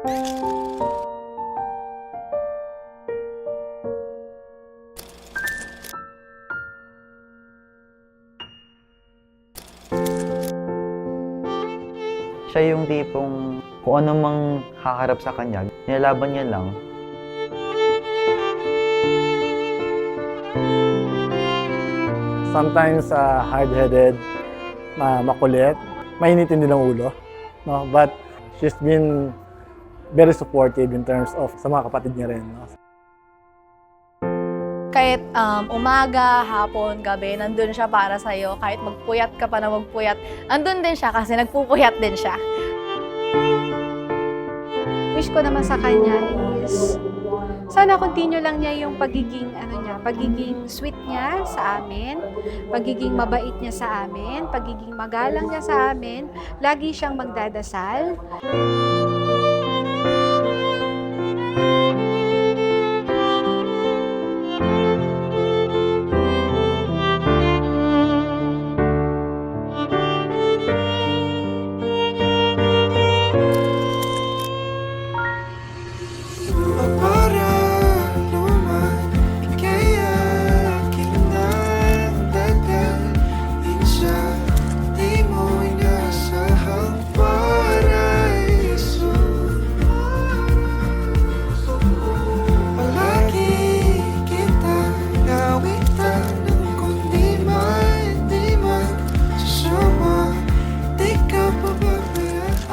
Siya yung tipong kung ano mang haharap sa kanya, nilalaban niya lang. Sometimes hard-headed, makulit, mainitin din ang ulo. No? But she's been very supportive in terms of sa mga kapatid niya rin. No? Kahit umaga, hapon, gabi, nandun siya para sa'yo. Kahit magpuyat ka pa na magpuyat, nandun din siya kasi nagpupuyat din siya. Wish ko naman sa kanya is sana continue lang niya yung pagiging pagiging sweet niya sa amin, pagiging mabait niya sa amin, pagiging magalang niya sa amin, lagi siyang magdadasal.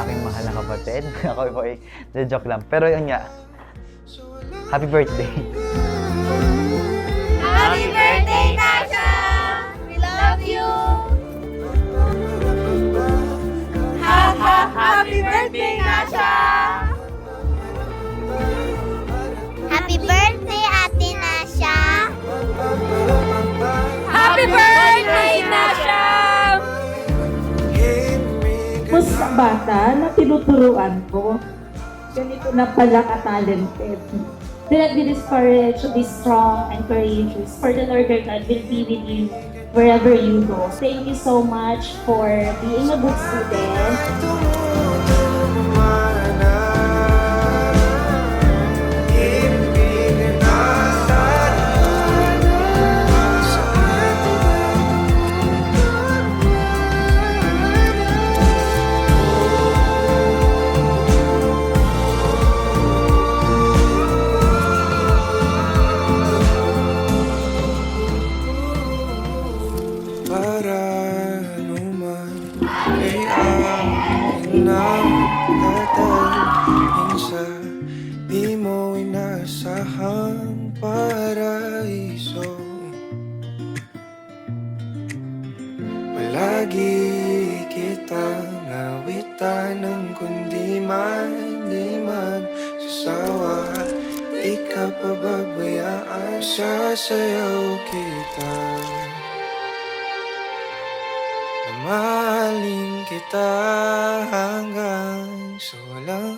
Aking mahal na kapatid. Ako po ay joke lang. Pero yun nga, happy birthday. Happy birthday, Tasha! We love you! Happy birthday, Tasha! Happy birthday, Ate Nasha! Happy birthday, Tasha! Tapos sa bata na tinuturuan ko, ganito na pala ka-talented. Do not be discouraged, be strong and courageous. For the Lord your God will be with you wherever you go. Thank you so much for being a good student. Di mo inasahang paraiso. Palagi kitang awitan ng kundi man sasawa. Di ka pababayaan, sasayaw kita. Mahalin kita hanggang sa walang